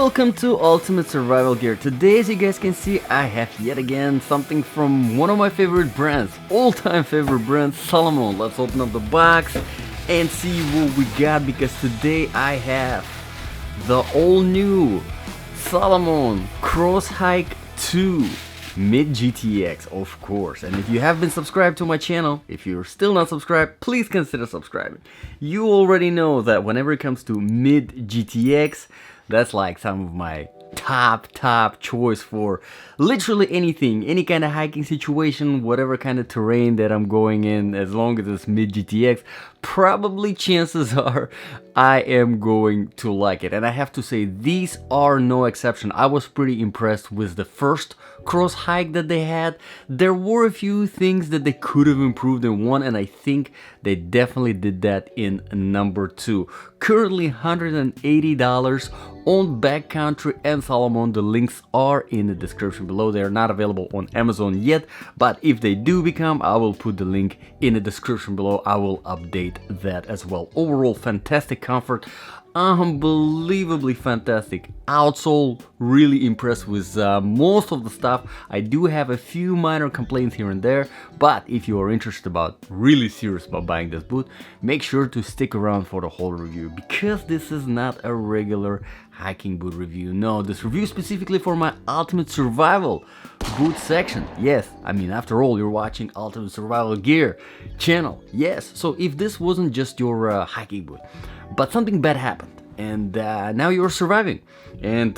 Welcome to Ultimate Survival Gear. Today, as you guys can see, I have yet again something from one of my favorite brands, all-time favorite brand, Salomon. Let's open up the box and see what we got, because today I have the all-new Salomon Cross Hike 2 Mid GTX, of course. And if you have been subscribed to my channel, if you're still not subscribed, please consider subscribing. You already know that whenever it comes to Mid GTX, that's like some of my top choice for literally anything, any kind of hiking situation, whatever kind of terrain that I'm going in. As long as it's Mid GTX, probably chances are I am going to like it. And I have to say, these are no exception. I was pretty impressed with the first cross hike that they had. There were a few things that they could have improved in one, and I think they definitely did that in number 2. Currently $180 on Backcountry and Salomon. The links are in the description below. They are not available on Amazon yet, but if they do become, I will put the link in the description below. I will update that as well. Overall, fantastic comfort, unbelievably fantastic outsole. Really impressed with most of the stuff. I do have a few minor complaints here and there, but if you are interested really serious about buying this boot, make sure to stick around for the whole review, because this is not a regular hiking boot review. No, this review is specifically for my Ultimate Survival boot section. Yes, I mean, after all, you're watching Ultimate Survival Gear channel. Yes, so if this wasn't just your hiking boot, but something bad happened, and now you're surviving, and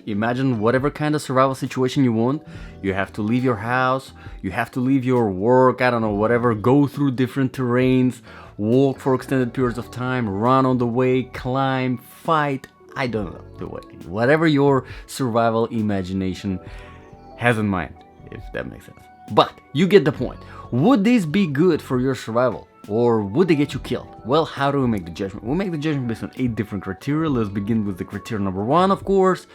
imagine whatever kind of survival situation you want. You have to leave your house, you have to leave your work, I don't know, whatever, go through different terrains, walk for extended periods of time, run on the way, climb, fight, I don't know, the way, whatever your survival imagination has in mind, if that makes sense. But you get the point. Would these be good for your survival, or would they get you killed? Well, how do we make the judgment? We'll make the judgment based on 8 different criteria. Let's begin with the criteria number 1, of course,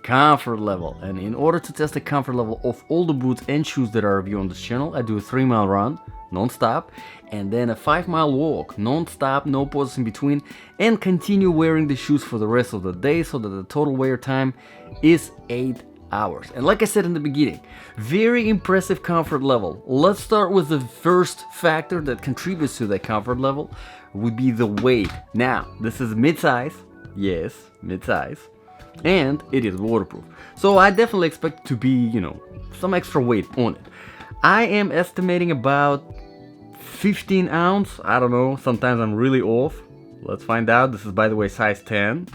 comfort level. And in order to test the comfort level of all the boots and shoes that I review on this channel, I do a 3-mile run non-stop, and then a 5-mile walk non-stop, no pauses in between, and continue wearing the shoes for the rest of the day, so that the total wear time is 8 hours. And like I said in the beginning, very impressive comfort level. Let's start with the first factor that contributes to that comfort level, would be the weight. Now, this is mid-size, yes, mid-size, and it is waterproof. So I definitely expect to be, you know, some extra weight on it. I am estimating about 15 ounce. I don't know, sometimes I'm really off. Let's find out. This is, by the way, size 10.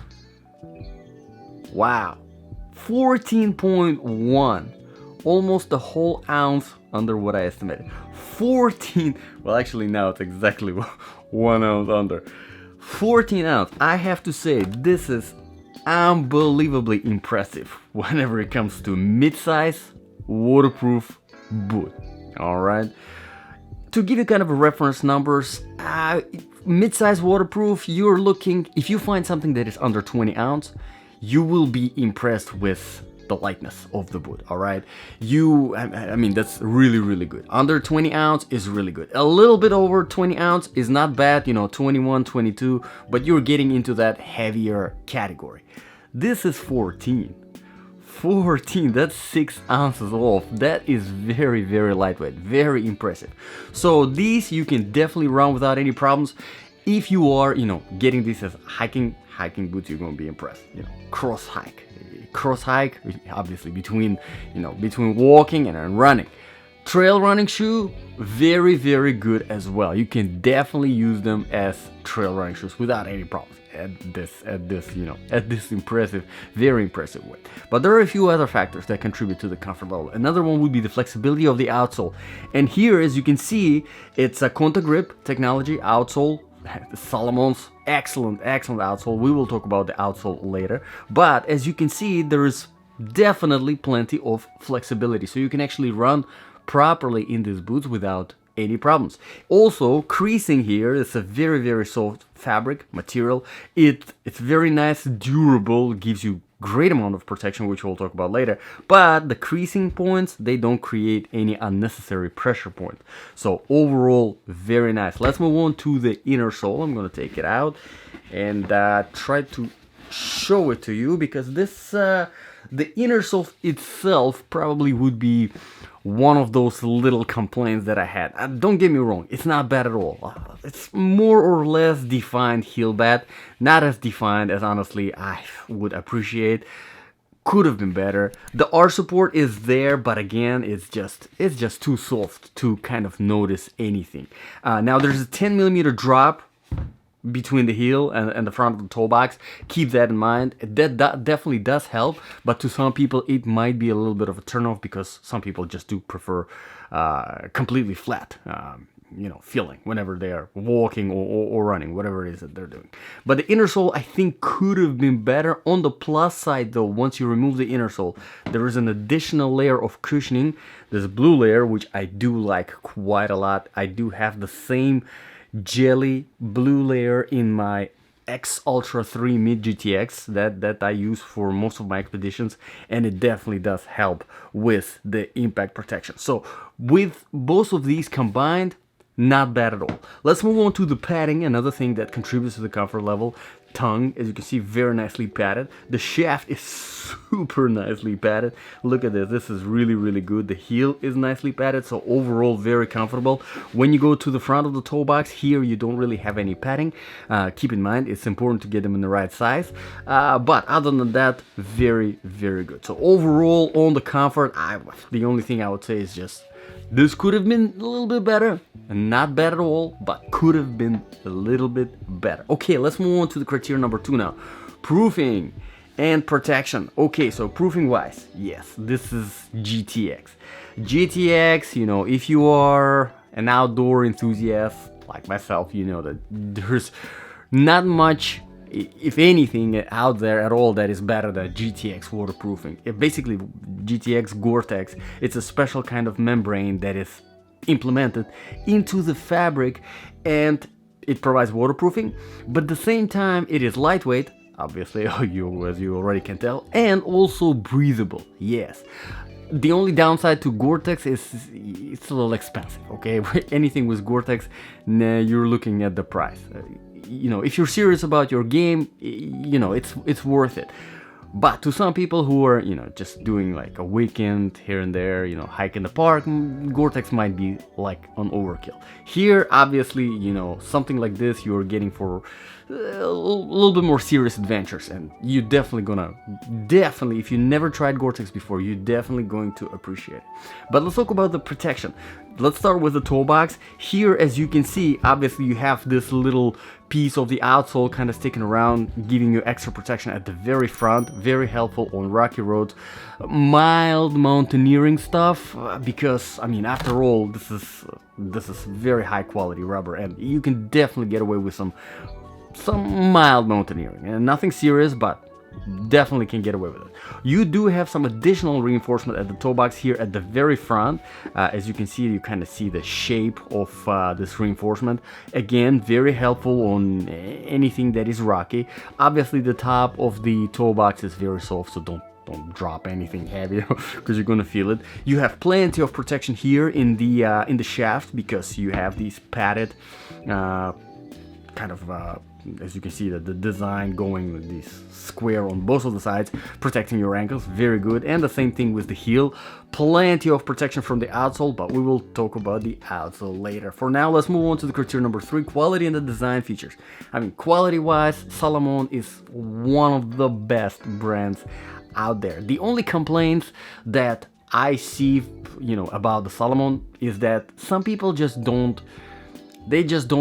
Wow, 14.1, almost a whole ounce under what I estimated. 14, well, actually now it's exactly 1 ounce under. 14 ounce. I have to say, this is unbelievably impressive whenever it comes to mid-size waterproof boot. All right, to give you kind of a reference numbers, mid-size waterproof, you're looking, if you find something that is under 20 ounce, you will be impressed with the lightness of the boot. All right, I mean, that's really good. Under 20 ounce is really good. A little bit over 20 ounce is not bad, you know, 21, 22, but you're getting into that heavier category. This is 14, that's 6 ounces off. That is very lightweight, very impressive. So these you can definitely run without any problems. If you are, you know, getting this as hiking boots, you're gonna be impressed. You know, cross hike, obviously between walking and running. Trail running shoe, very good as well. You can definitely use them as trail running shoes without any problems at this very impressive weight. But there are a few other factors that contribute to the comfort level. Another one would be the flexibility of the outsole. And here, as you can see, it's a contact grip technology outsole. Salomon's excellent outsole. We will talk about the outsole later. But as you can see, there is definitely plenty of flexibility, so you can actually run properly in these boots without any problems. Also, creasing here is a very soft fabric material. It's very nice, durable, gives you great amount of protection, which we'll talk about later. But the creasing points, they don't create any unnecessary pressure point. So overall, very nice. Let's move on to the inner sole. I'm gonna take it out and try to show it to you, because this the inner sole itself probably would be one of those little complaints that I had. Don't get me wrong, it's not bad at all. It's more or less defined heel bad, not as defined as honestly I would appreciate. Could have been better. The arch support is there, but again, it's just too soft to kind of notice anything. Now there's a 10mm drop between the heel and the front of the toe box. Keep that in mind. That definitely does help, but to some people it might be a little bit of a turnoff, because some people just do prefer completely flat feeling whenever they are walking or running, whatever it is that they're doing. But the inner sole, I think, could have been better. On the plus side though, once you remove the inner sole, there is an additional layer of cushioning, this blue layer, which I do like quite a lot. I do have the same jelly blue layer in my X Ultra 3 Mid GTX that I use for most of my expeditions, and it definitely does help with the impact protection. So with both of these combined, not bad at all. Let's move on to the padding, another thing that contributes to the comfort level. Tongue, as you can see, very nicely padded. The shaft is super nicely padded. Look at this. This is really, really good. The heel is nicely padded, so overall very comfortable. When you go to the front of the toe box, here you don't really have any padding. Keep in mind, it's important to get them in the right size. But other than that, very, very good. So overall, on the comfort, the only thing I would say is just this could have been a little bit better. Not bad at all, but could have been a little bit better. Okay, let's move on to the criteria number 2 now. Proofing and protection. Okay, so proofing wise, yes, this is GTX. GTX, if you are an outdoor enthusiast like myself, you know that there's not much, if anything, out there at all that is better than GTX waterproofing. Basically, GTX GORE-TEX, it's a special kind of membrane that is implemented into the fabric, and it provides waterproofing, but at the same time it is lightweight, obviously, as you already can tell, and also breathable. Yes. The only downside to GORE-TEX is it's a little expensive, okay? Anything with GORE-TEX, you're looking at the price. If you're serious about your game, it's worth it. But to some people who are, just doing like a weekend here and there, hike in the park, GORE-TEX might be like an overkill. Here, obviously, something like this you're getting for a little bit more serious adventures, and you definitely, if you never tried GORE-TEX before, you're definitely going to appreciate it. But let's talk about the protection. Let's start with the toe box. Here, as you can see, obviously you have this little piece of the outsole kind of sticking around, giving you extra protection at the very front. Very helpful on rocky roads, mild mountaineering stuff, because after all, this is very high quality rubber, and you can definitely get away with some mild mountaineering, and nothing serious, but definitely can get away with it. You do have some additional reinforcement at the toe box here at the very front. As you can see, you kind of see the shape of this reinforcement. Again, very helpful on anything that is rocky. Obviously, the top of the toe box is very soft, so don't drop anything heavy because you're gonna feel it. You have plenty of protection here in the shaft, because you have these padded as you can see, that the design going with this square on both of the sides, protecting your ankles, very good. And the same thing with the heel, plenty of protection from the outsole, but we will talk about the outsole later. For now, let's move on to the criteria number 3, quality and the design features. Quality wise, Salomon is one of the best brands out there. The only complaints that I see, about the Salomon is that some people just don't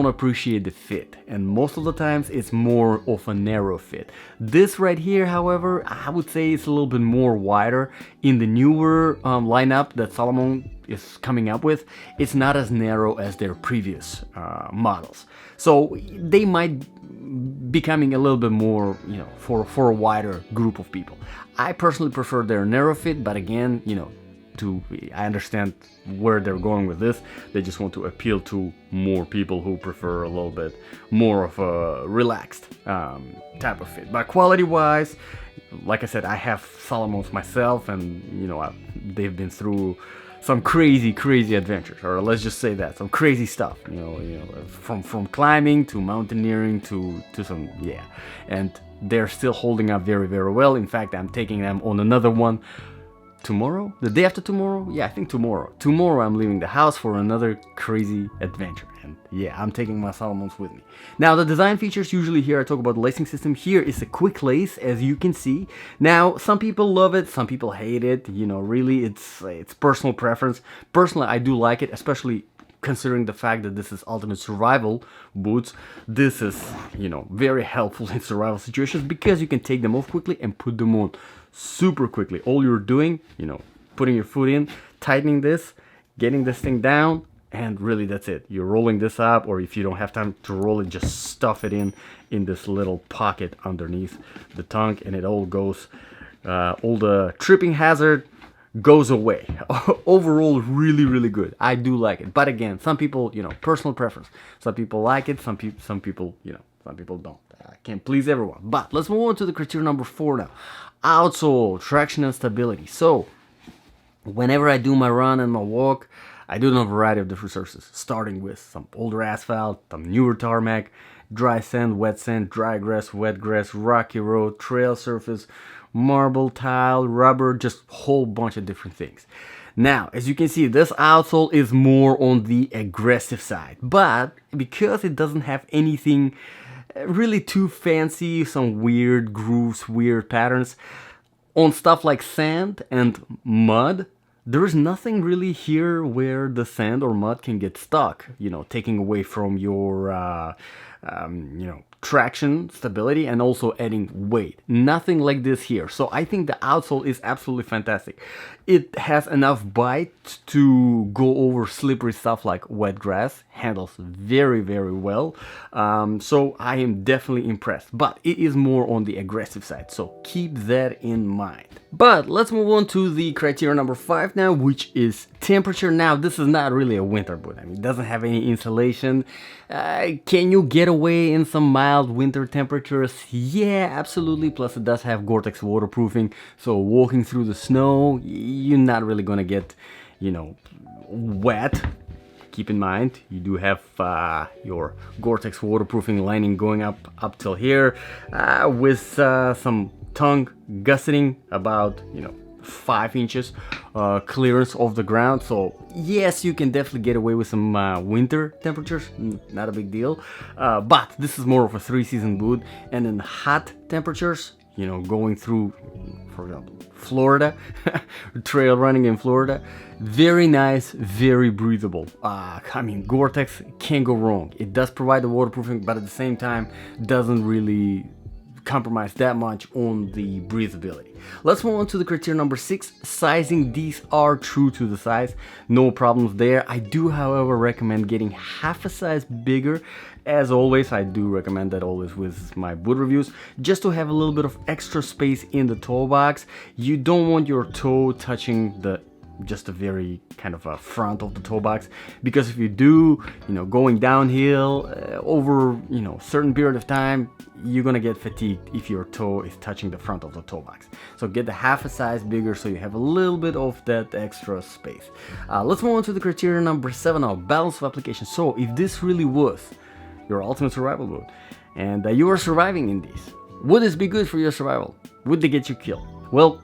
appreciate the fit, and most of the times it's more of a narrow fit. This right here, however, I would say it's a little bit more wider. In the newer lineup that Salomon is coming up with, it's not as narrow as their previous models, so they might becoming a little bit more, for a wider group of people. I personally prefer their narrow fit, but again, I understand where they're going with this. They just want to appeal to more people who prefer a little bit more of a relaxed type of fit. But quality wise, like I said, I have Salomons myself, and they've been through some crazy adventures, or let's just say that some crazy stuff. From climbing to mountaineering to some and they're still holding up very well. In fact, I'm taking them on another one tomorrow, the day after tomorrow. I think tomorrow I'm leaving the house for another crazy adventure, and I'm taking my Salomons with me. Now, the design features, usually here I talk about the lacing system. Here is a Quicklace, as you can see. Now, some people love it, some people hate it. Really, it's personal preference. Personally, I do like it, especially considering the fact that this is ultimate survival boots. This is very helpful in survival situations, because you can take them off quickly and put them on super quickly. All you're doing, putting your foot in, tightening this, getting this thing down, and really that's it. You're rolling this up, or if you don't have time to roll it, just stuff it in this little pocket underneath the tongue, and it all goes, all the tripping hazard goes away. Overall, really good. I do like it, but again, some people, personal preference. Some people like it, some people don't. I can't please everyone. But let's move on to the criteria number 4 now. Outsole, traction and stability. So whenever I do my run and my walk, I do it on a variety of different surfaces, starting with some older asphalt, some newer tarmac, dry sand, wet sand, dry grass, wet grass, rocky road, trail surface, marble, tile, rubber, just a whole bunch of different things. Now, as you can see, this outsole is more on the aggressive side, but because it doesn't have anything really too fancy, some weird grooves, weird patterns, on stuff like sand and mud, there is nothing really here where the sand or mud can get stuck, taking away from your traction, stability, and also adding weight. Nothing like this here. So I think the outsole is absolutely fantastic. It has enough bite to go over slippery stuff like wet grass, handles very well. So I am definitely impressed, but it is more on the aggressive side, so keep that in mind. But let's move on to the criteria number 5 now, which is temperature. Now, this is not really a winter boot. I mean, it doesn't have any insulation. Can you get away in some mild winter temperatures? Yeah, absolutely. Plus, it does have GORE-TEX waterproofing, so walking through the snow, you're not really gonna get, wet. Keep in mind, you do have your GORE-TEX waterproofing lining going up till here, with some tongue gusseting about 5 inches clearance of the ground. So yes, you can definitely get away with some winter temperatures, not a big deal, but this is more of a 3-season boot. And in hot temperatures, going through, for example, Florida, trail running in Florida, very nice, very breathable. I mean, GORE-TEX can't go wrong. It does provide the waterproofing, but at the same time doesn't really compromise that much on the breathability. Let's move on to the criteria number 6, sizing. These are true to the size, no problems there. I do, however, recommend getting half a size bigger. As always, I do recommend that always with my boot reviews, just to have a little bit of extra space in the toe box. You don't want your toe touching just a very kind of a front of the toe box, because if you do, going downhill over certain period of time, you're gonna get fatigued if your toe is touching the front of the toe box. So get the half a size bigger so you have a little bit of that extra space. Let's move on to the criteria number 7 now, balance of application. So if this really was your ultimate survival boot and you are surviving in these, would this be good for your survival? Would they get you killed? Well,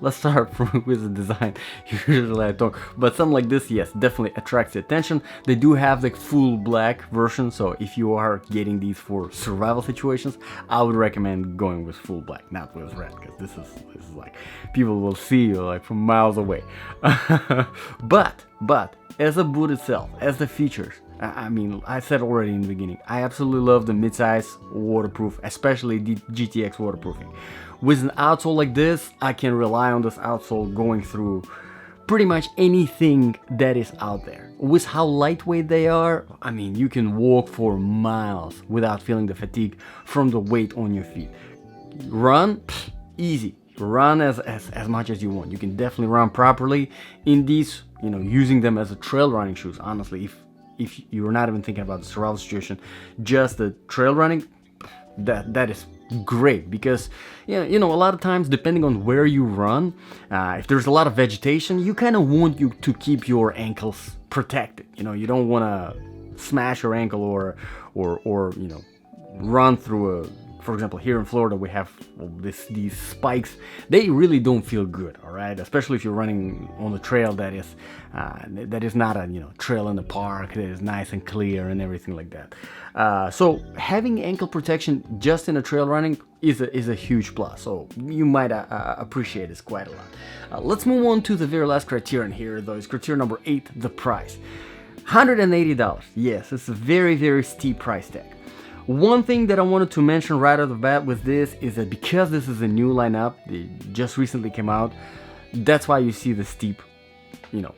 let's start with the design. Usually I talk, but something like this, yes, definitely attracts the attention. They do have the full black version, so if you are getting these for survival situations, I would recommend going with full black, not with red, because this is like, people will see you like from miles away. but as a boot itself, as the features, I mean, I said already in the beginning, I absolutely love the midsize waterproof, especially the GTX waterproofing. With an outsole like this, I can rely on this outsole going through pretty much anything that is out there. With how lightweight they are, I mean, you can walk for miles without feeling the fatigue from the weight on your feet. Run, easy. Run as much as you want. You can definitely run properly in these, using them as a trail running shoes. Honestly, if you're not even thinking about the survival situation, just the trail running, that is great, because a lot of times, depending on where you run, if there's a lot of vegetation, you kind of want you to keep your ankles protected. You don't want to smash your ankle or run through a. For example, here in Florida, we have these spikes. They really don't feel good, all right? Especially if you're running on a trail that is not a trail in the park that is nice and clear and everything like that. So having ankle protection just in a trail running is a huge plus. So you might appreciate this quite a lot. Let's move on to the very last criterion here, though. It's criterion number 8, the price. $180. Yes, it's a very, very steep price tag. One thing that I wanted to mention right off the bat with this is that because this is a new lineup, they just recently came out, that's why you see the steep,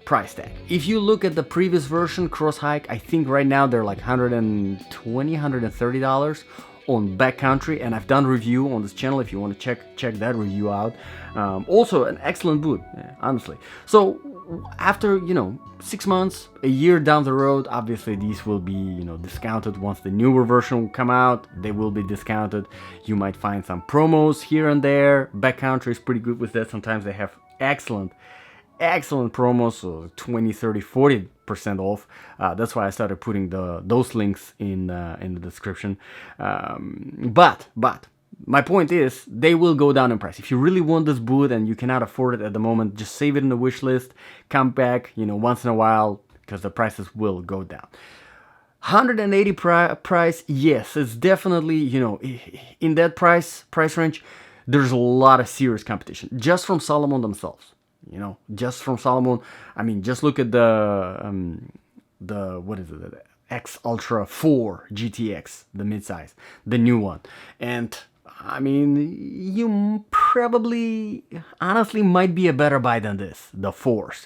price tag. If you look at the previous version, Cross Hike, I think right now they're like $120, $130 on backcountry, and I've done review on this channel if you want to check that review out. Also an excellent boot, honestly. So after 6 months, a year down the road, obviously these will be discounted. Once the newer version will come out, they will be discounted. You might find some promos here and there. Backcountry is pretty good with that. Sometimes they have excellent promos, so 20, 30, 40% off. That's why I started putting those links in the description. But my point is, they will go down in price. If you really want this boot and you cannot afford it at the moment, just save it in the wish list. Come back, once in a while, because the prices will go down. 180 price, yes, it's definitely, in that price range, there's a lot of serious competition just from Salomon themselves. Just from Salomon. I mean, just look at the what is it? The X Ultra 4 GTX, the midsize, the new one, and I mean, you probably, honestly, might be a better buy than this, the Force.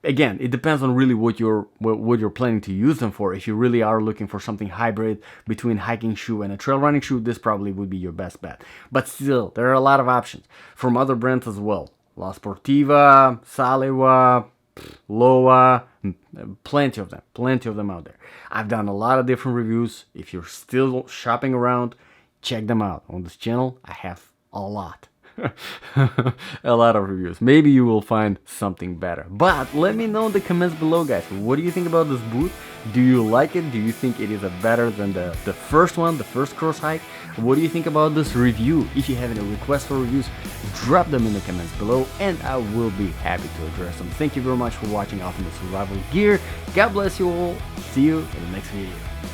Again, it depends on really what you're planning to use them for. If you really are looking for something hybrid between hiking shoe and a trail running shoe, this probably would be your best bet. But still, there are a lot of options from other brands as well. La Sportiva, Salewa, Loa, plenty of them out there. I've done a lot of different reviews. If you're still shopping around, check them out. On this channel, I have a lot. A lot of reviews. Maybe you will find something better. But let me know in the comments below, guys. What do you think about this boot? Do you like it? Do you think it is better than the first one, the first Cross Hike? What do you think about this review? If you have any requests for reviews, drop them in the comments below and I will be happy to address them. Thank you very much for watching Ultimate Survival Gear. God bless you all. See you in the next video.